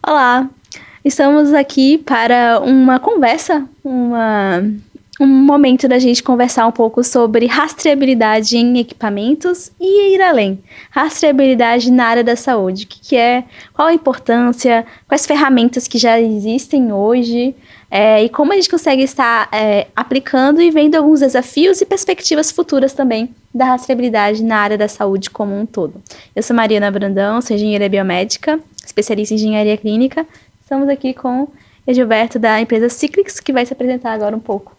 Olá, estamos aqui para uma conversa, um momento da gente conversar um pouco sobre rastreabilidade em equipamentos e ir além. Rastreabilidade na área da saúde. O que é? Qual a importância? Quais ferramentas que já existem hoje? E como a gente consegue estar aplicando e vendo alguns desafios e perspectivas futuras também da rastreabilidade na área da saúde como um todo. Eu sou Mariana Brandão, sou engenheira biomédica, especialista em engenharia clínica. Estamos aqui com Edilberto da empresa Cyclix, que vai se apresentar agora um pouco.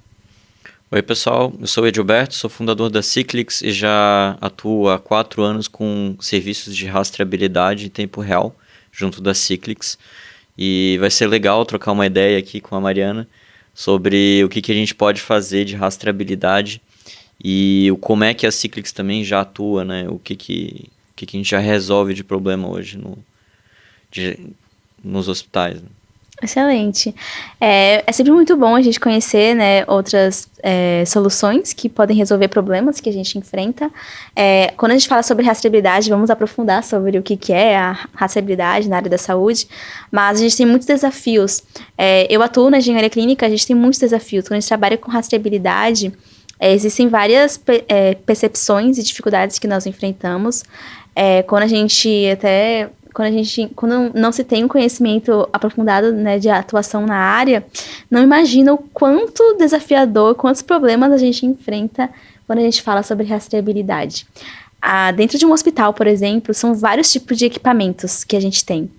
Oi, pessoal. Eu sou o Edilberto, sou fundador da Cyclix e já atuo há 4 anos com serviços de rastreabilidade em tempo real, junto da Cyclix. E vai ser legal trocar uma ideia aqui com a Mariana sobre o que a gente pode fazer de rastreabilidade e como é que a Cyclix também já atua, né? O que a gente já resolve de problema hoje nos hospitais, né? Excelente. É sempre muito bom a gente conhecer, né, outras soluções que podem resolver problemas que a gente enfrenta. Quando a gente fala sobre rastreabilidade, vamos aprofundar sobre o que é a rastreabilidade na área da saúde, mas a gente tem muitos desafios. Eu atuo na engenharia clínica, a gente tem muitos desafios. Quando a gente trabalha com rastreabilidade, existem várias percepções e dificuldades que nós enfrentamos. Quando não se tem um conhecimento aprofundado, né, de atuação na área, não imagina o quanto desafiador, quantos problemas a gente enfrenta quando a gente fala sobre rastreabilidade. Dentro de um hospital, por exemplo, são vários tipos de equipamentos que a gente tem.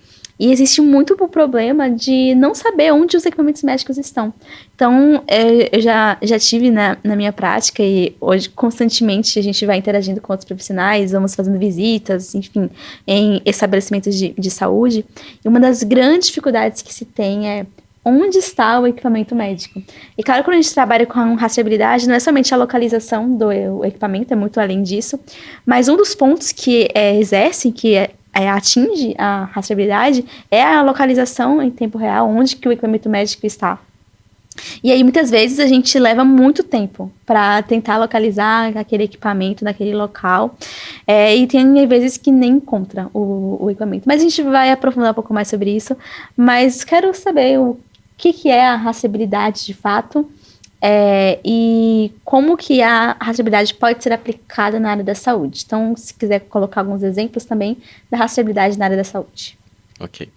E existe muito o problema de não saber onde os equipamentos médicos estão. Então, eu já tive na minha prática e hoje, constantemente, a gente vai interagindo com outros profissionais, vamos fazendo visitas, enfim, em estabelecimentos de saúde. E uma das grandes dificuldades que se tem é onde está o equipamento médico. E claro, quando a gente trabalha com rastreabilidade, não é somente a localização do equipamento, é muito além disso, mas um dos pontos que atinge a rastreabilidade é a localização em tempo real, onde que o equipamento médico está. E aí, muitas vezes, a gente leva muito tempo para tentar localizar aquele equipamento naquele local. E tem vezes que nem encontra o equipamento. Mas a gente vai aprofundar um pouco mais sobre isso. Mas quero saber o que é a rastreabilidade de fato. E como que a rastreabilidade pode ser aplicada na área da saúde. Então, se quiser colocar alguns exemplos também da rastreabilidade na área da saúde. Ok.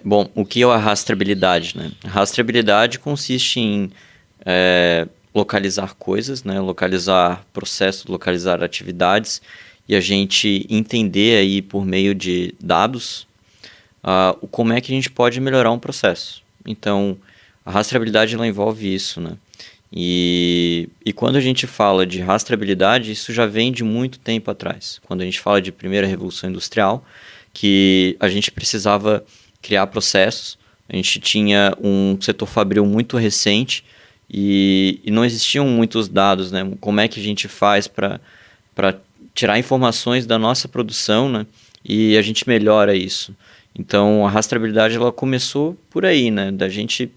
Bom, o que é a rastreabilidade, né? A rastreabilidade consiste em localizar coisas, né? Localizar processos, localizar atividades e a gente entender aí por meio de dados como é que a gente pode melhorar um processo. Então, a rastreabilidade ela envolve isso, né? E quando a gente fala de rastreabilidade, isso já vem de muito tempo atrás. Quando a gente fala de primeira revolução industrial, que a gente precisava criar processos, a gente tinha um setor fabril muito recente e não existiam muitos dados, né? Como é que a gente faz para tirar informações da nossa produção, né? E a gente melhora isso. Então, a rastreabilidade ela começou por aí, né? Da gente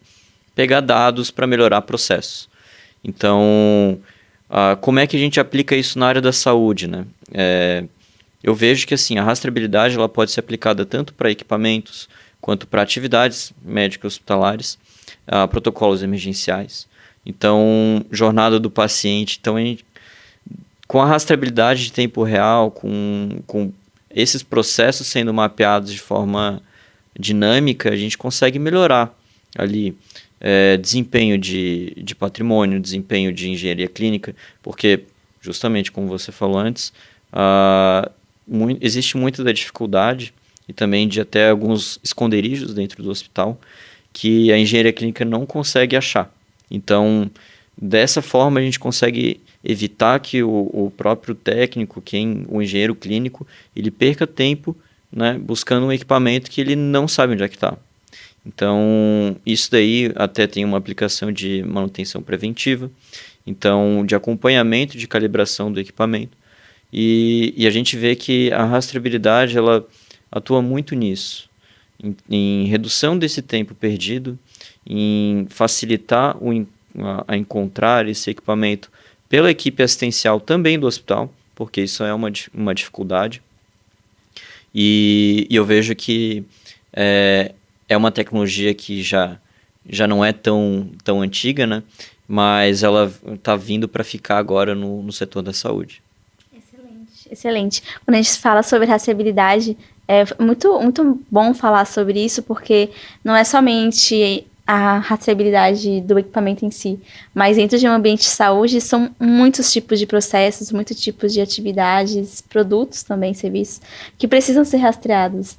pegar dados para melhorar processos. Então, como é que a gente aplica isso na área da saúde, né? Eu vejo que assim, a rastreabilidade ela pode ser aplicada tanto para equipamentos quanto para atividades médicas hospitalares, protocolos emergenciais. Então, jornada do paciente. Então, com a rastreabilidade de tempo real, com esses processos sendo mapeados de forma dinâmica, a gente consegue melhorar ali desempenho de patrimônio, desempenho de engenharia clínica, porque, justamente como você falou antes, existe muita da dificuldade e também de até alguns esconderijos dentro do hospital que a engenharia clínica não consegue achar. Então, dessa forma, a gente consegue evitar que o próprio técnico, o engenheiro clínico, ele perca tempo, né, buscando um equipamento que ele não sabe onde é que está. Então, isso daí até tem uma aplicação de manutenção preventiva, então de acompanhamento de calibração do equipamento. E a gente vê que a rastreabilidade ela atua muito nisso, em redução desse tempo perdido, em facilitar a encontrar esse equipamento pela equipe assistencial também do hospital, porque isso é uma dificuldade. E eu vejo que é uma tecnologia que já não é tão antiga, né? Mas ela está vindo para ficar agora no setor da saúde. Excelente, excelente. Quando a gente fala sobre rastreabilidade, é muito, muito bom falar sobre isso, porque não é somente a rastreabilidade do equipamento em si, mas dentro de um ambiente de saúde são muitos tipos de processos, muitos tipos de atividades, produtos também, serviços, que precisam ser rastreados.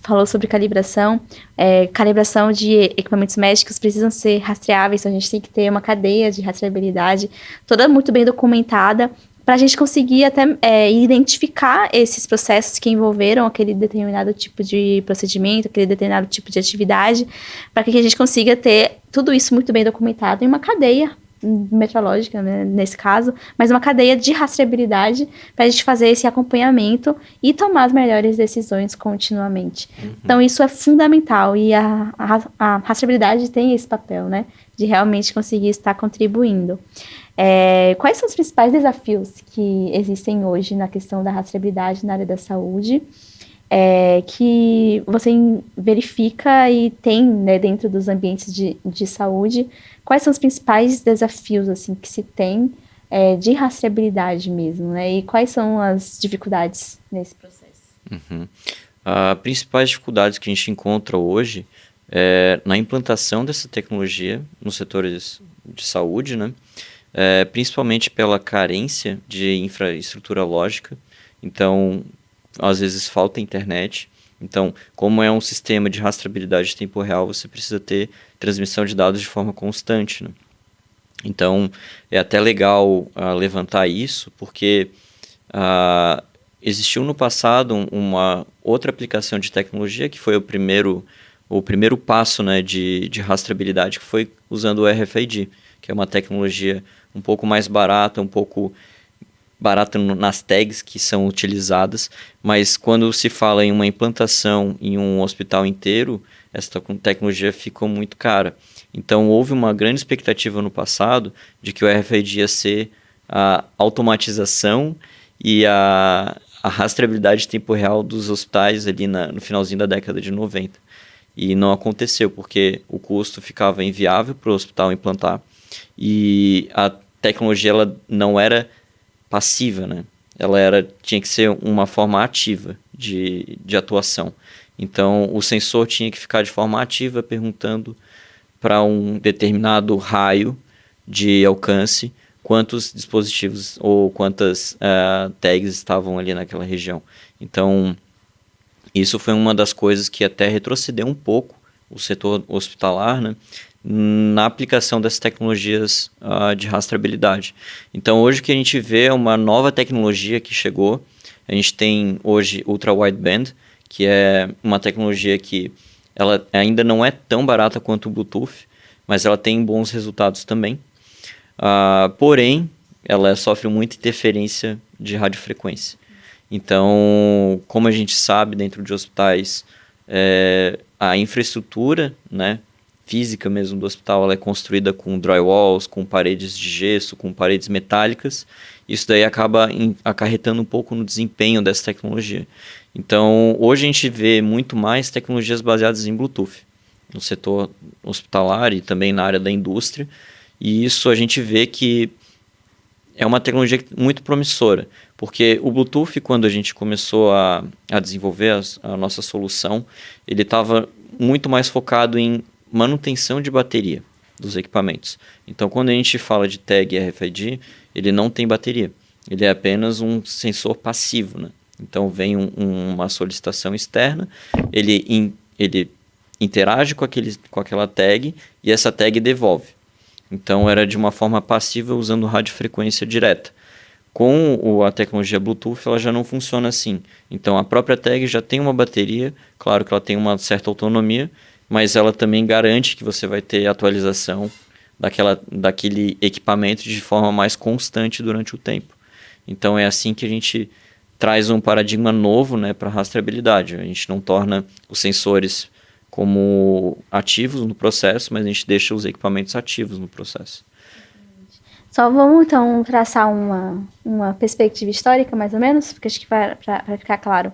Falou sobre calibração, calibração de equipamentos médicos precisam ser rastreáveis, então a gente tem que ter uma cadeia de rastreabilidade toda muito bem documentada, para a gente conseguir até identificar esses processos que envolveram aquele determinado tipo de procedimento, aquele determinado tipo de atividade, para que a gente consiga ter tudo isso muito bem documentado em uma cadeia metrológica, né, nesse caso, mas uma cadeia de rastreabilidade para a gente fazer esse acompanhamento e tomar as melhores decisões continuamente. Então, isso é fundamental e a rastreabilidade tem esse papel, né, de realmente conseguir estar contribuindo. Quais são os principais desafios que existem hoje na questão da rastreabilidade na área da saúde, que você verifica e tem, né, dentro dos ambientes de saúde? Quais são os principais desafios assim, que se tem de rastreabilidade mesmo, né? E quais são as dificuldades nesse processo? As principais dificuldades que a gente encontra hoje é na implantação dessa tecnologia nos setores de saúde, né? Principalmente pela carência de infraestrutura lógica. Então, às vezes falta internet. Então, como é um sistema de rastreabilidade de tempo real, você precisa ter transmissão de dados de forma constante, né? Então, é até legal levantar isso, porque existiu no passado uma outra aplicação de tecnologia que foi o primeiro passo, né, de rastreabilidade, que foi usando o RFID, que é uma tecnologia um pouco mais barata, um pouco barata nas tags que são utilizadas, mas quando se fala em uma implantação em um hospital inteiro, essa tecnologia ficou muito cara. Então, houve uma grande expectativa no passado de que o RFID ia ser a automatização e a rastreabilidade de tempo real dos hospitais ali no finalzinho da década de 90. E não aconteceu, porque o custo ficava inviável para o hospital implantar e a tecnologia ela não era passiva, né? Ela tinha que ser uma forma ativa de atuação. Então, o sensor tinha que ficar de forma ativa, perguntando para um determinado raio de alcance quantos dispositivos ou quantas tags estavam ali naquela região. Então, isso foi uma das coisas que até retrocedeu um pouco o setor hospitalar, né, na aplicação dessas tecnologias de rastreabilidade. Então, hoje o que a gente vê é uma nova tecnologia que chegou. A gente tem hoje Ultra Wideband, que é uma tecnologia que ela ainda não é tão barata quanto o Bluetooth, mas ela tem bons resultados também. Porém, ela sofre muita interferência de radiofrequência. Então, como a gente sabe, dentro de hospitais, a infraestrutura, né, física mesmo do hospital, ela é construída com drywalls, com paredes de gesso, com paredes metálicas. Isso daí acaba acarretando um pouco no desempenho dessa tecnologia. Então, hoje a gente vê muito mais tecnologias baseadas em Bluetooth, no setor hospitalar e também na área da indústria. E isso a gente vê que é uma tecnologia muito promissora, porque o Bluetooth, quando a gente começou a desenvolver a nossa solução, ele estava muito mais focado em manutenção de bateria dos equipamentos. Então, quando a gente fala de tag RFID, ele não tem bateria. Ele é apenas um sensor passivo, né? Então, vem uma solicitação externa, ele interage com aquela tag e essa tag devolve. Então, era de uma forma passiva usando radiofrequência direta. Com a tecnologia Bluetooth, ela já não funciona assim. Então, a própria tag já tem uma bateria, claro que ela tem uma certa autonomia, mas ela também garante que você vai ter atualização daquele equipamento de forma mais constante durante o tempo. Então, é assim que a gente traz um paradigma novo, né, para a rastreabilidade. A gente não torna os sensores como ativos no processo, mas a gente deixa os equipamentos ativos no processo. Só vamos, então, traçar uma perspectiva histórica, mais ou menos, porque acho que para ficar claro.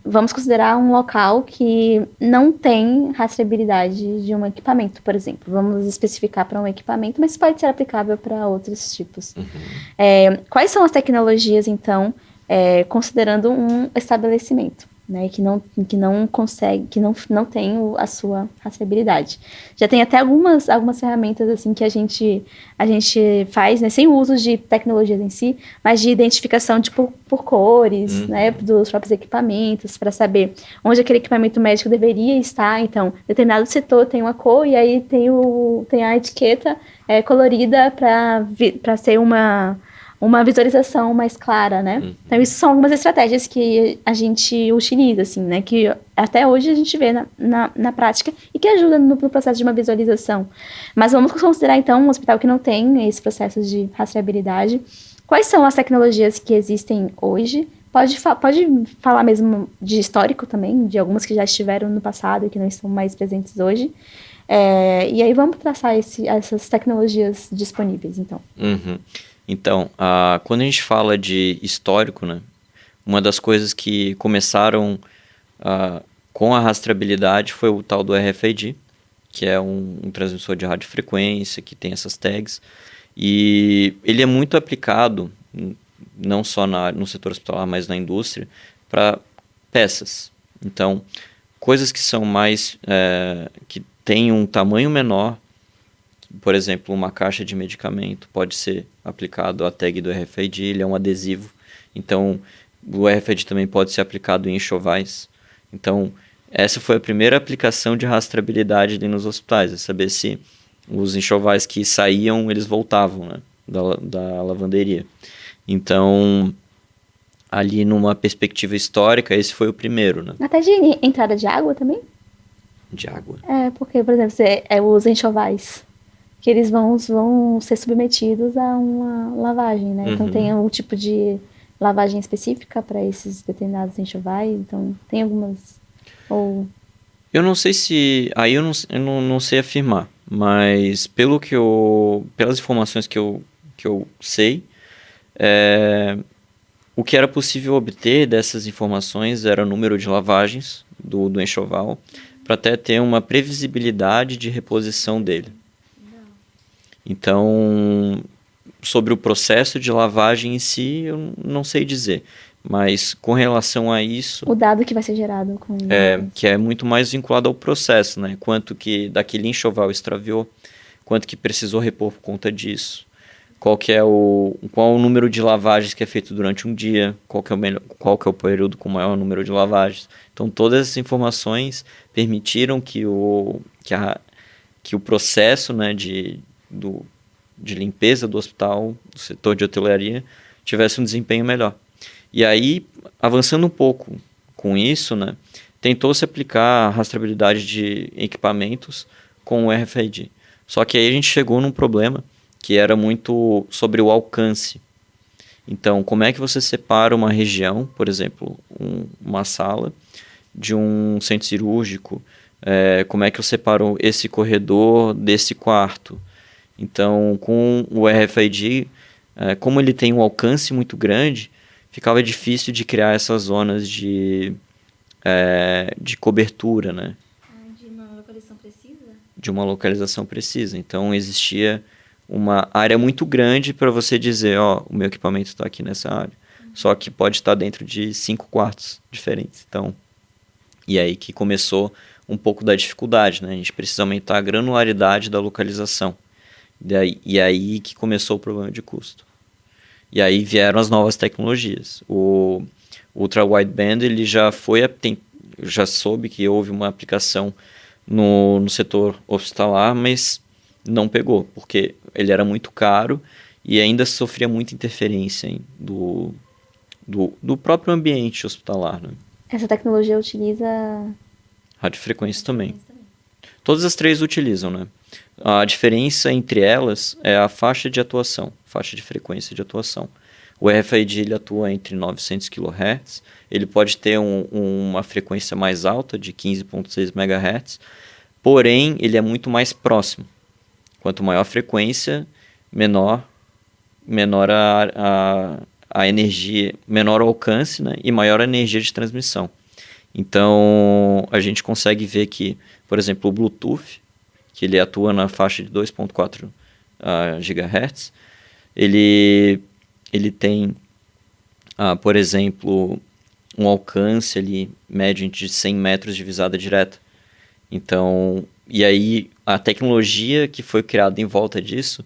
Vamos considerar um local que não tem rastreabilidade de um equipamento, por exemplo. Vamos especificar para um equipamento, mas pode ser aplicável para outros tipos. Quais são as tecnologias, então, considerando um estabelecimento? Né, que não consegue, que não tem a sua rastreabilidade. Já tem até algumas ferramentas assim que a gente faz, né, sem o uso de tecnologias em si, mas de identificação por cores, né, dos próprios equipamentos, para saber onde aquele equipamento médico deveria estar. Então, determinado setor tem uma cor e aí tem a etiqueta colorida para ser uma visualização mais clara, né? Então, isso são algumas estratégias que a gente utiliza, assim, né? Que até hoje a gente vê na prática e que ajuda no processo de uma visualização. Mas vamos considerar, então, um hospital que não tem esse processo de rastreabilidade. Quais são as tecnologias que existem hoje? Pode falar mesmo de histórico também, de algumas que já estiveram no passado e que não estão mais presentes hoje. E aí vamos traçar essas tecnologias disponíveis, então. Então, quando a gente fala de histórico, né, uma das coisas que começaram com a rastreabilidade foi o tal do RFID, que é um transmissor de radiofrequência, que tem essas tags, e ele é muito aplicado, não só no setor hospitalar, mas na indústria, para peças. Então, coisas que são mais, que têm um tamanho menor, por exemplo, uma caixa de medicamento pode ser aplicado a tag do RFID, ele é um adesivo. Então, o RFID também pode ser aplicado em enxovais. Então, essa foi a primeira aplicação de rastreabilidade ali nos hospitais, é saber se os enxovais que saíam, eles voltavam, né, da lavanderia. Então, ali numa perspectiva histórica, esse foi o primeiro, né? Até de entrada de água também? De água. Porque, por exemplo, os enxovais, que eles vão ser submetidos a uma lavagem, né? Então, tem um tipo de lavagem específica para esses determinados enxovais. Então, tem algumas... Eu não sei se... Aí eu não sei afirmar. Mas pelas informações que eu sei, o que era possível obter dessas informações era o número de lavagens do enxoval, para até ter uma previsibilidade de reposição dele. Então, sobre o processo de lavagem em si, eu não sei dizer. Mas com relação a isso... O dado que vai ser gerado com... que é muito mais vinculado ao processo, né? Quanto que daquele enxoval extraviou, quanto que precisou repor por conta disso. Qual o número de lavagens que é feito durante um dia, qual que é o período com maior número de lavagens. Então, todas essas informações permitiram que o processo, né, de limpeza do hospital, do setor de hotelaria, tivesse um desempenho melhor. E aí, avançando um pouco com isso, né, tentou-se aplicar a rastreabilidade de equipamentos com o RFID. Só que aí a gente chegou num problema que era muito sobre o alcance. Então, como é que você separa uma região, por exemplo, uma sala, de um centro cirúrgico? Como é que eu separo esse corredor desse quarto? Então, com o RFID, como ele tem um alcance muito grande, ficava difícil de criar essas zonas de cobertura, né? De uma localização precisa? De uma localização precisa. Então, existia uma área muito grande para você dizer, o meu equipamento está aqui nessa área. Só que pode estar dentro de 5 quartos diferentes. Então, e aí que começou um pouco da dificuldade, né? A gente precisa aumentar a granularidade da localização. E aí que começou o problema de custo. E aí vieram as novas tecnologias. O Ultra Wideband, ele já soube que houve uma aplicação no setor hospitalar, mas não pegou, porque ele era muito caro e ainda sofria muita interferência do próprio ambiente hospitalar, né? Essa tecnologia utiliza... Radiofrequência também. Todas as três utilizam, né? A diferença entre elas é a faixa de atuação, faixa de frequência de atuação. O RFID ele atua entre 900 kHz, ele pode ter uma frequência mais alta, de 15.6 MHz, porém ele é muito mais próximo. Quanto maior a frequência, menor a energia, menor o alcance, né, e maior a energia de transmissão. Então, a gente consegue ver que, por exemplo, o Bluetooth, que ele atua na faixa de 2.4 GHz, ele tem, por exemplo, um alcance ali médio de 100 metros de visada direta. Então, e aí a tecnologia que foi criada em volta disso,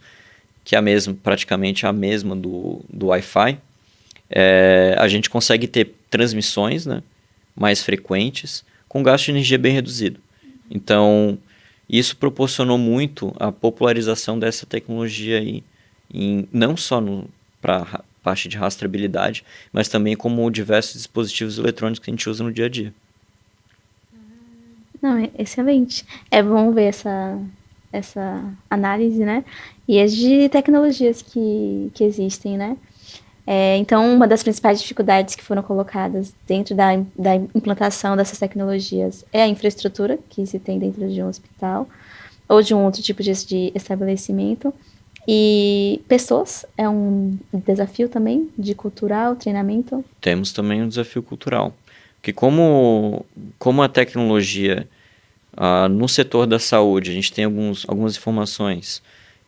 que é a mesma, praticamente a mesma do Wi-Fi, a gente consegue ter transmissões, né, mais frequentes, com gasto de energia bem reduzido. Então, isso proporcionou muito a popularização dessa tecnologia aí, não só para a parte de rastreabilidade, mas também como diversos dispositivos eletrônicos que a gente usa no dia a dia. Não, é excelente. É bom ver essa análise, né? E as de tecnologias que existem, né? Então, uma das principais dificuldades que foram colocadas dentro da implantação dessas tecnologias é a infraestrutura que se tem dentro de um hospital ou de um outro tipo de estabelecimento. E pessoas é um desafio também de cultural, treinamento. Temos também um desafio cultural. Porque como a tecnologia no setor da saúde, a gente tem algumas informações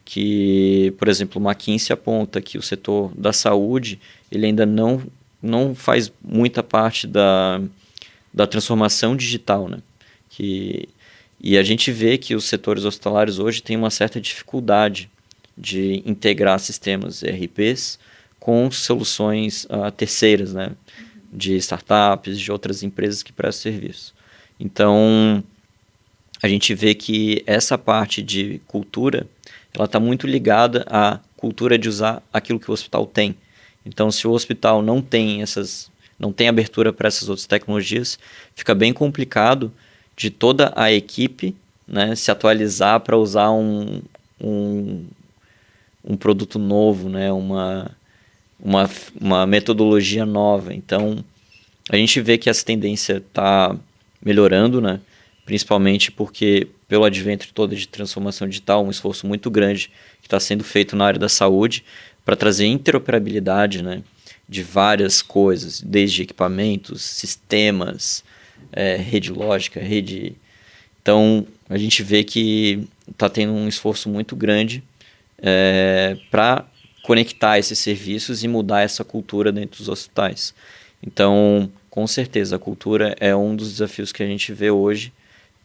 que, por exemplo, o McKinsey aponta que o setor da saúde ele ainda não faz muita parte da transformação digital, né? E a gente vê que os setores hospitalares hoje têm uma certa dificuldade de integrar sistemas ERPs com soluções terceiras, né? De startups, de outras empresas que prestam serviço. Então, a gente vê que essa parte de cultura, ela está muito ligada à cultura de usar aquilo que o hospital tem. Então, se o hospital não tem abertura para essas outras tecnologias, fica bem complicado de toda a equipe, né, se atualizar para usar um produto novo, né, uma metodologia nova. Então, a gente vê que essa tendência está melhorando, né, principalmente porque, pelo advento todo de transformação digital, um esforço muito grande que está sendo feito na área da saúde para trazer interoperabilidade, né, de várias coisas, desde equipamentos, sistemas, rede lógica, rede... Então, a gente vê que está tendo um esforço muito grande para conectar esses serviços e mudar essa cultura dentro dos hospitais. Então, com certeza, a cultura é um dos desafios que a gente vê hoje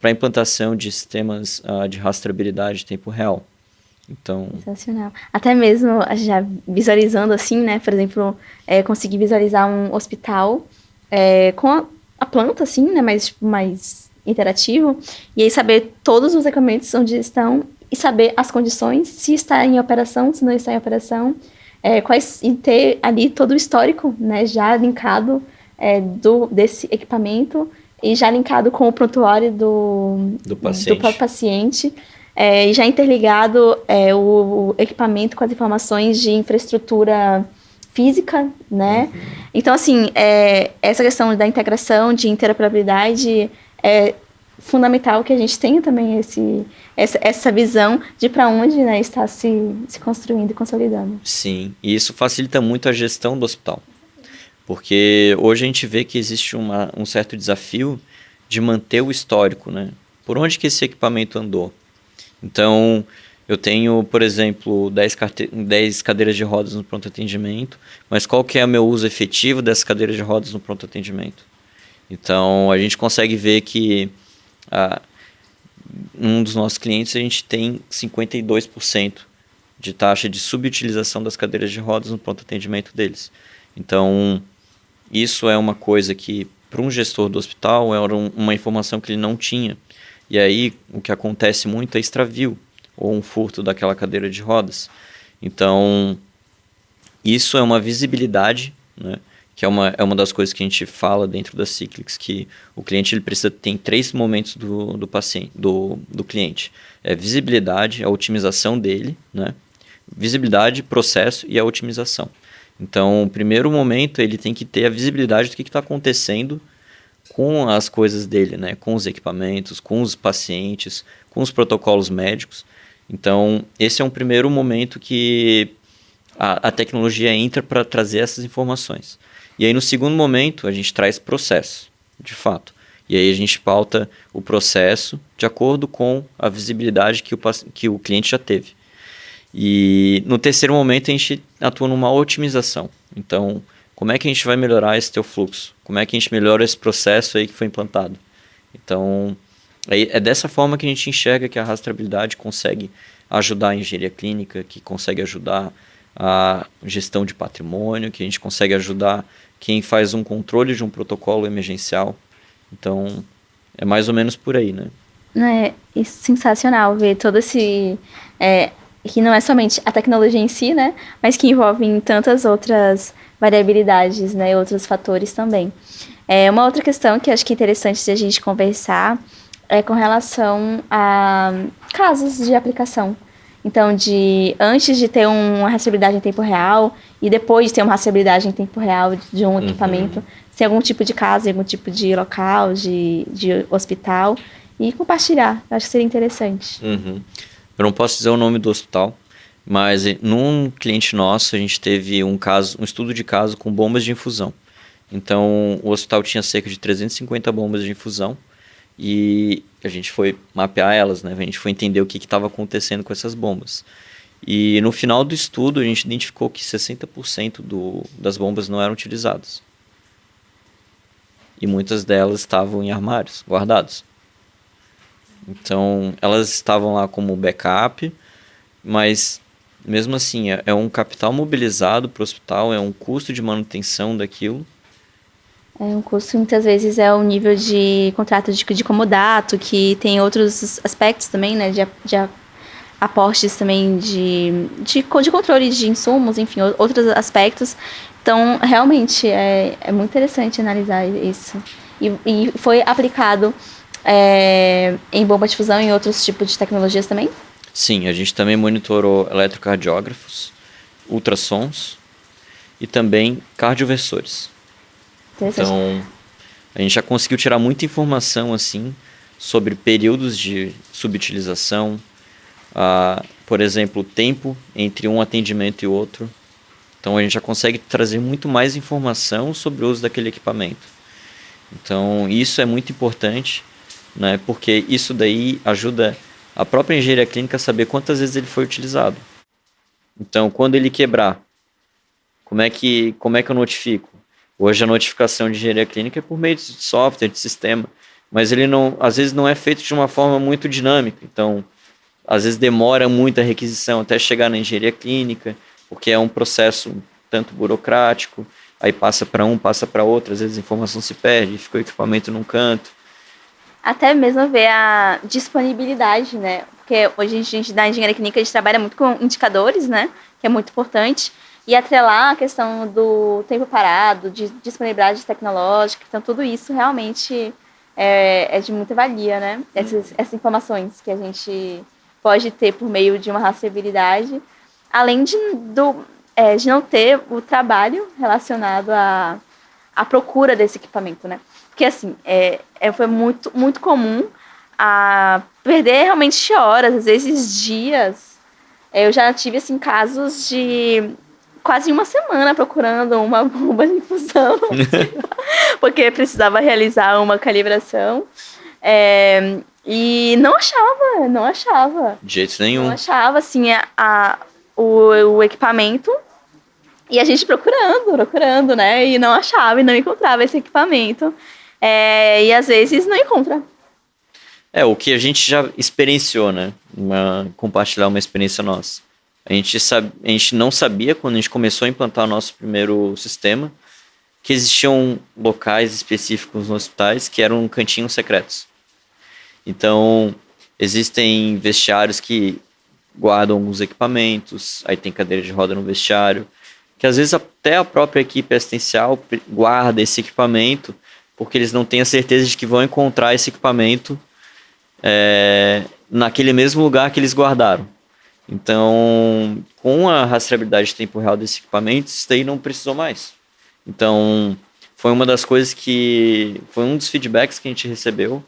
para a implantação de sistemas de rastreabilidade em tempo real. Então... Sensacional. Até mesmo já visualizando assim, né? Por exemplo, conseguir visualizar um hospital com a planta, assim, né? Mais interativo. E aí saber todos os equipamentos onde estão e saber as condições, se está em operação, se não está em operação, e ter ali todo o histórico, né? Já linkado desse equipamento e já linkado com o prontuário do próprio paciente. E já interligado o equipamento com as informações de infraestrutura física, né? Uhum. Então, assim, essa questão da integração, de interoperabilidade, é fundamental que a gente tenha também essa visão de para onde, né, está se construindo e consolidando. Sim, e isso facilita muito a gestão do hospital. Porque hoje a gente vê que existe um certo desafio de manter o histórico, né? Por onde que esse equipamento andou? Então, eu tenho, por exemplo, 10 cadeiras de rodas no pronto atendimento, mas qual que é o meu uso efetivo dessas cadeiras de rodas no pronto atendimento? Então, a gente consegue ver que um dos nossos clientes, a gente tem 52% de taxa de subutilização das cadeiras de rodas no pronto atendimento deles. Então, isso é uma coisa que, para um gestor do hospital, era uma informação que ele não tinha. E aí, o que acontece muito é extravio, ou um furto daquela cadeira de rodas. Então, isso é uma visibilidade, né, que é uma das coisas que a gente fala dentro da Cyclics, que o cliente ele precisa ter 3 momentos do paciente, do cliente. Visibilidade, a otimização dele, né, visibilidade, processo e a otimização. Então, o primeiro momento, ele tem que ter a visibilidade do que está acontecendo com as coisas dele, né? Com os equipamentos, com os pacientes, com os protocolos médicos. Então, esse é um primeiro momento que a tecnologia entra para trazer essas informações. E aí, no segundo momento, a gente traz processo, de fato. E aí a gente pauta o processo de acordo com a visibilidade que o cliente já teve. E no terceiro momento, a gente atua numa otimização. Então, como é que a gente vai melhorar esse teu fluxo? Como é que a gente melhora esse processo aí que foi implantado? Então, é dessa forma que a gente enxerga que a rastreabilidade consegue ajudar a engenharia clínica, que consegue ajudar a gestão de patrimônio, que a gente consegue ajudar quem faz um controle de um protocolo emergencial. Então, é mais ou menos por aí, né? É sensacional ver todo esse... que não é somente a tecnologia em si, né? Mas que envolve em tantas outras variabilidades, né? E outros fatores também. Uma outra questão que acho que é interessante de a gente conversar é com relação a casos de aplicação. Então, antes de ter uma rastreabilidade em tempo real e depois de ter uma rastreabilidade em tempo real de um equipamento, se tem algum tipo de caso, algum tipo de local, de hospital, e compartilhar. Acho que seria interessante. Eu não posso dizer o nome do hospital, mas num cliente nosso a gente teve um estudo de caso com bombas de infusão. Então, o hospital tinha cerca de 350 bombas de infusão e a gente foi mapear elas, né? A gente foi entender o que estava acontecendo com essas bombas. E no final do estudo, a gente identificou que 60% das bombas não eram utilizadas. E muitas delas estavam em armários, guardados. Então, elas estavam lá como backup, mas mesmo assim, é um capital mobilizado para o hospital, é um custo de manutenção daquilo. Um custo muitas vezes é o nível de contrato de comodato, que tem outros aspectos também, né, de aportes também de controle de insumos, enfim, outros aspectos. Então, realmente, é muito interessante analisar isso. E foi aplicado em bomba de fusão e em outros tipos de tecnologias também? Sim, a gente também monitorou eletrocardiógrafos, ultrassons e também cardioversores. Então, a gente já conseguiu tirar muita informação assim sobre períodos de subutilização, por exemplo, o tempo entre um atendimento e outro. Então, a gente já consegue trazer muito mais informação sobre o uso daquele equipamento. Então, isso é muito importante, né, porque isso daí ajuda a própria engenharia clínica a saber quantas vezes ele foi utilizado. Então, quando ele quebrar, como é que eu notifico? Hoje a notificação de engenharia clínica é por meio de software, de sistema, mas ele às vezes não é feito de uma forma muito dinâmica. Então, às vezes demora muito a requisição até chegar na engenharia clínica, porque é um processo tanto burocrático, aí passa para passa para outro, às vezes a informação se perde, fica o equipamento num canto. Até mesmo ver a disponibilidade, né? Porque hoje a gente, na engenharia clínica, a gente trabalha muito com indicadores, né? Que é muito importante. E atrelar a questão do tempo parado, de disponibilidade tecnológica. Então, tudo isso realmente é de muita valia, né? Essas informações que a gente pode ter por meio de uma rastreabilidade. Além de não ter o trabalho relacionado à procura desse equipamento, né? Porque, assim, foi muito, muito comum perder realmente horas, às vezes dias. Eu já tive, assim, casos de quase uma semana procurando uma bomba de infusão, porque precisava realizar uma calibração. E não achava. De jeito nenhum. Não achava, assim, o equipamento. E a gente procurando, né? E não achava e não encontrava esse equipamento. E às vezes não encontra. O que a gente já experienciou, né? Compartilhar uma experiência nossa. A gente não sabia, quando a gente começou a implantar o nosso primeiro sistema, que existiam locais específicos nos hospitais que eram cantinhos secretos. Então, existem vestiários que guardam alguns equipamentos, aí tem cadeira de roda no vestiário, que às vezes até a própria equipe assistencial guarda esse equipamento, porque eles não têm a certeza de que vão encontrar esse equipamento naquele mesmo lugar que eles guardaram. Então, com a rastreabilidade de tempo real desse equipamento, isso daí não precisou mais. Então, foi uma das coisas foi um dos feedbacks que a gente recebeu,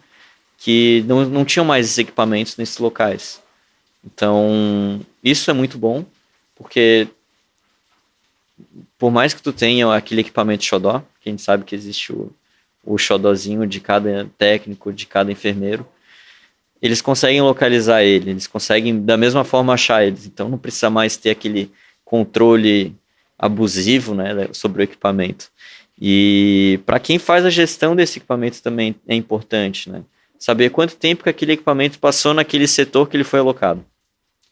que não tinham mais esses equipamentos nesses locais. Então, isso é muito bom, porque por mais que tu tenha aquele equipamento xodó, que a gente sabe que existe o xodózinho de cada técnico, de cada enfermeiro, eles conseguem localizar ele, eles conseguem da mesma forma achar eles, então não precisa mais ter aquele controle abusivo, né, sobre o equipamento. E para quem faz a gestão desse equipamento também é importante, né, saber quanto tempo que aquele equipamento passou naquele setor que ele foi alocado,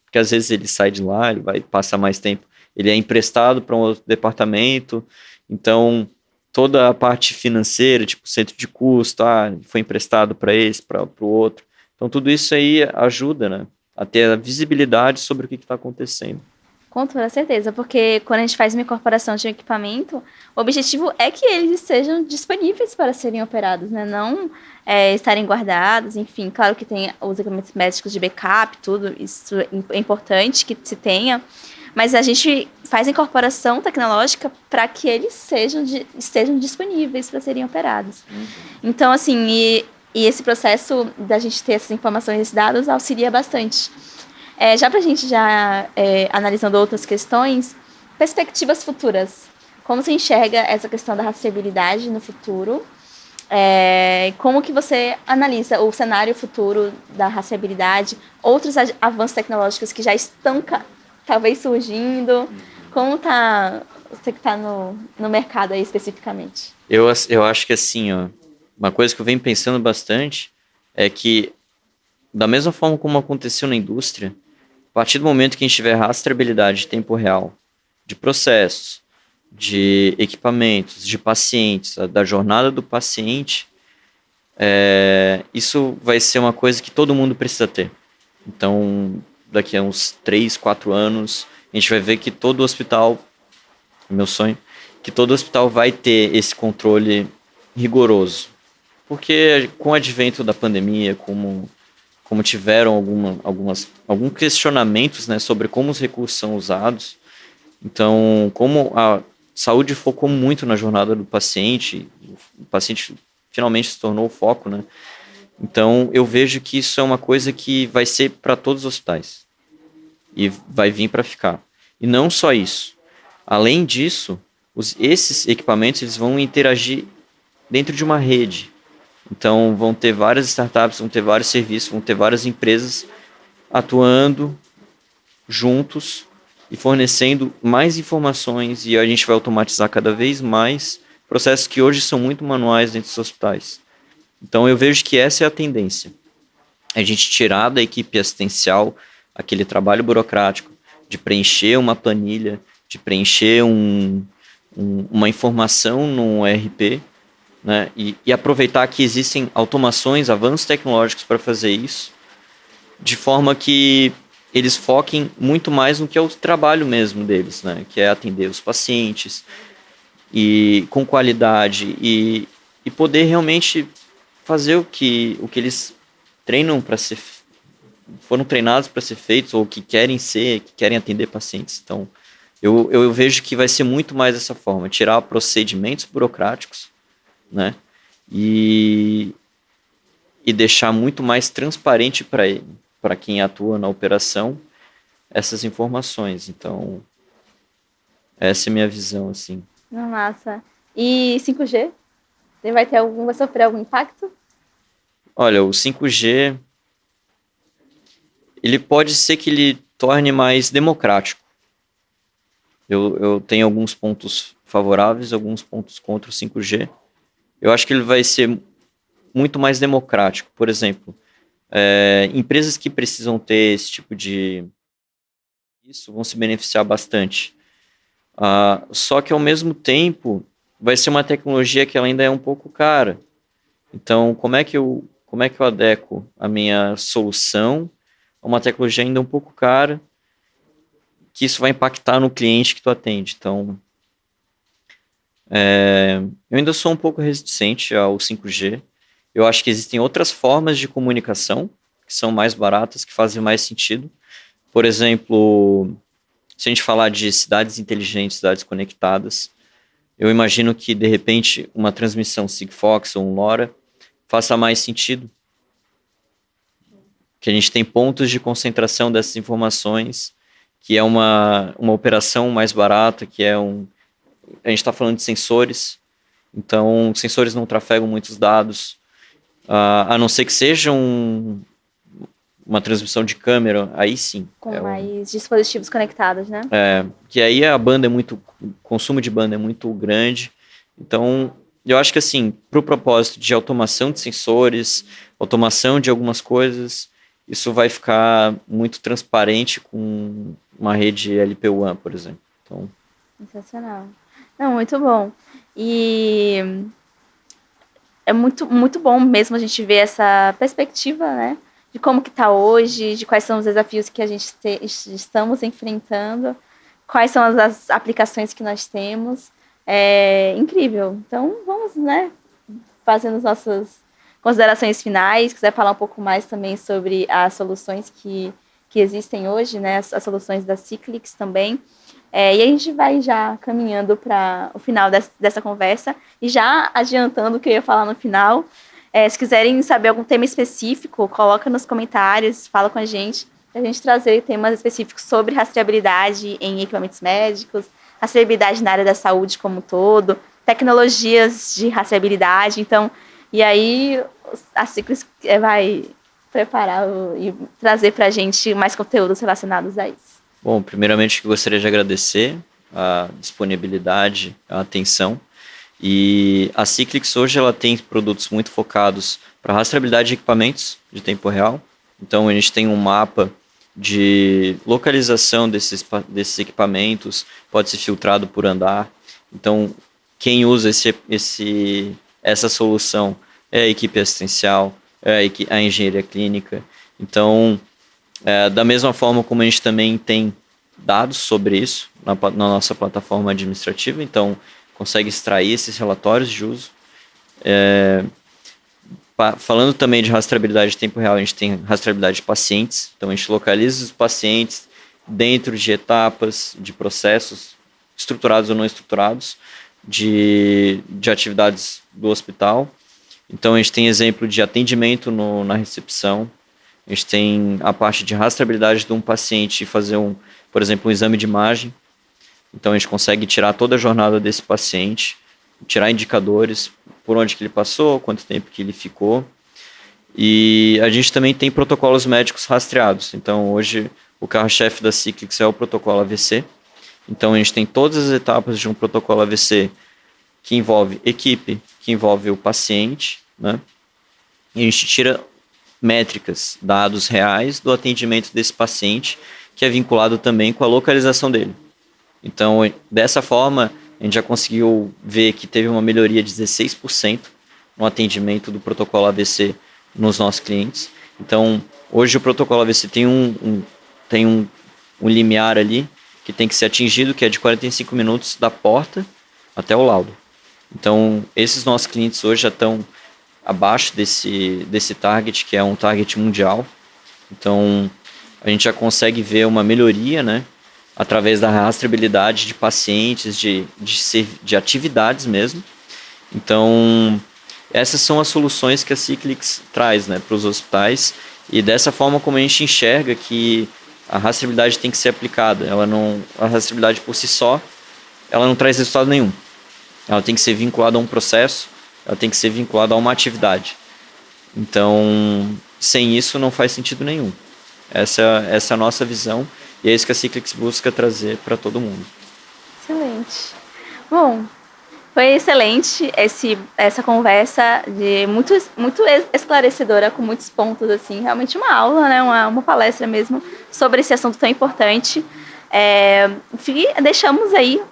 porque às vezes ele sai de lá, ele vai passar mais tempo, ele é emprestado para um outro departamento, então toda a parte financeira, tipo centro de custo, foi emprestado para esse, para o outro. Então tudo isso aí ajuda, né, a ter a visibilidade sobre o que está acontecendo. Com toda certeza, porque quando a gente faz uma incorporação de um equipamento, o objetivo é que eles sejam disponíveis para serem operados, né? Não estarem guardados, enfim. Claro que tem os equipamentos médicos de backup, tudo, isso é importante que se tenha, mas a gente faz a incorporação tecnológica para que eles estejam disponíveis para serem operados. Então, assim, e esse processo da gente ter essas informações, esses dados, auxilia bastante. Já para a gente analisando outras questões, perspectivas futuras. Como você enxerga essa questão da rastreabilidade no futuro? Como que você analisa o cenário futuro da rastreabilidade? Outros avanços tecnológicos que já estão talvez surgindo? Como tá você que está no mercado aí especificamente? Eu acho que assim, ó, uma coisa que eu venho pensando bastante é que, da mesma forma como aconteceu na indústria, a partir do momento que a gente tiver rastreabilidade de tempo real, de processos, de equipamentos, de pacientes, da jornada do paciente, isso vai ser uma coisa que todo mundo precisa ter. Então, daqui a uns 3, 4 anos, a gente vai ver que todo hospital, meu sonho, que todo hospital vai ter esse controle rigoroso. Porque com o advento da pandemia, como tiveram alguns questionamentos, né, sobre como os recursos são usados, então, como a saúde focou muito na jornada do paciente, o paciente finalmente se tornou o foco, né? Então, eu vejo que isso é uma coisa que vai ser para todos os hospitais e vai vir para ficar. E não só isso. Além disso, esses equipamentos eles vão interagir dentro de uma rede. Então, vão ter várias startups, vão ter vários serviços, vão ter várias empresas atuando juntos e fornecendo mais informações, e a gente vai automatizar cada vez mais processos que hoje são muito manuais dentro dos hospitais. Então eu vejo que essa é a tendência. A gente tirar da equipe assistencial aquele trabalho burocrático de preencher uma planilha, de preencher uma informação num ERP, né? E aproveitar que existem automações, avanços tecnológicos para fazer isso, de forma que eles foquem muito mais no que é o trabalho mesmo deles, né? Que é atender os pacientes e com qualidade e poder realmente fazer o que eles treinam para ser, foram treinados para ser feitos ou que querem ser, que querem atender pacientes. Então, eu vejo que vai ser muito mais dessa forma, tirar procedimentos burocráticos, né? E deixar muito mais transparente para quem atua na operação, essas informações. Então, essa é a minha visão, assim. Massa. E 5G? Vai sofrer algum impacto? Olha, o 5G, ele pode ser que ele torne mais democrático. Eu tenho alguns pontos favoráveis, alguns pontos contra o 5G. Eu acho que ele vai ser muito mais democrático. Por exemplo, empresas que precisam ter esse tipo de isso vão se beneficiar bastante. Só que ao mesmo tempo vai ser uma tecnologia que ela ainda é um pouco cara. Então, como é que eu adequo a minha solução a uma tecnologia ainda um pouco cara, que isso vai impactar no cliente que tu atende? Então, eu ainda sou um pouco resistente ao 5G. Eu acho que existem outras formas de comunicação que são mais baratas, que fazem mais sentido. Por exemplo, se a gente falar de cidades inteligentes, cidades conectadas, eu imagino que, de repente, uma transmissão Sigfox ou um LoRa faça mais sentido. que a gente tem pontos de concentração dessas informações, que é uma operação mais barata, a gente está falando de sensores, então sensores não trafegam muitos dados, a não ser que seja uma transmissão de câmera, aí sim. Com mais dispositivos conectados, né? Que aí o consumo de banda é muito grande. Então, eu acho que assim, para o propósito de automação de sensores, automação de algumas coisas, isso vai ficar muito transparente com uma rede LPWAN, por exemplo. Então, sensacional. Não, muito bom. E é muito, muito bom mesmo a gente ver essa perspectiva, né? De como que está hoje, de quais são os desafios que a gente estamos enfrentando, quais são as aplicações que nós temos. É incrível. Então, vamos, né, fazendo as nossas considerações finais. Quiser falar um pouco mais também sobre as soluções que existem hoje, né, as soluções da Cyclyx também. E a gente vai já caminhando para o final dessa conversa e já adiantando o que eu ia falar no final. Se quiserem saber algum tema específico, coloca nos comentários, fala com a gente, para a gente trazer temas específicos sobre rastreabilidade em equipamentos médicos, rastreabilidade na área da saúde como um todo, tecnologias de rastreabilidade. Então, e aí a Cyclyx vai preparar e trazer para a gente mais conteúdos relacionados a isso. Bom, primeiramente eu gostaria de agradecer a disponibilidade, a atenção. E a Cyclyx hoje ela tem produtos muito focados para rastreabilidade de equipamentos de tempo real. Então a gente tem um mapa de localização desses equipamentos, pode ser filtrado por andar. Então quem usa essa solução é a equipe assistencial, é a engenharia clínica. Então, da mesma forma como a gente também tem dados sobre isso na nossa plataforma administrativa, então consegue extrair esses relatórios de uso. Falando também de rastreabilidade de tempo real, a gente tem rastreabilidade de pacientes, então a gente localiza os pacientes dentro de etapas, de processos estruturados ou não estruturados, de atividades do hospital. Então a gente tem exemplo de atendimento na recepção, a gente tem a parte de rastreabilidade de um paciente e fazer, por exemplo, um exame de imagem. Então a gente consegue tirar toda a jornada desse paciente, tirar indicadores, por onde que ele passou, quanto tempo que ele ficou. E a gente também tem protocolos médicos rastreados. Então hoje o carro-chefe da Cyclyx é o protocolo AVC. Então a gente tem todas as etapas de um protocolo AVC que envolve equipe, que envolve o paciente, né? E a gente tira métricas, dados reais do atendimento desse paciente, que é vinculado também com a localização dele. Então, dessa forma, a gente já conseguiu ver que teve uma melhoria de 16% no atendimento do protocolo AVC nos nossos clientes. Então, hoje o protocolo AVC tem um limiar ali que tem que ser atingido, que é de 45 minutos da porta até o laudo. Então, esses nossos clientes hoje já estão abaixo desse target, que é um target mundial. Então, a gente já consegue ver uma melhoria, né, através da rastreabilidade de pacientes, de atividades mesmo. Então, essas são as soluções que a Cyclyx traz, né, para os hospitais, e dessa forma como a gente enxerga que a rastreabilidade tem que ser aplicada. A rastreabilidade por si só, ela não traz resultado nenhum. Ela tem que ser vinculada a um processo, ela tem que ser vinculada a uma atividade. Então, sem isso não faz sentido nenhum. Essa é a nossa visão e é isso que a Cyclyx busca trazer para todo mundo. Excelente. Bom, foi excelente essa conversa, muito esclarecedora, com muitos pontos, assim, realmente uma aula, né, uma palestra mesmo sobre esse assunto tão importante. Deixamos aí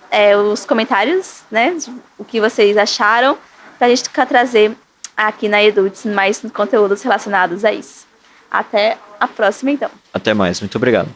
os comentários, né, o que vocês acharam, para a gente trazer aqui na Eduts mais conteúdos relacionados a isso. Até a próxima, então. Até mais, muito obrigado.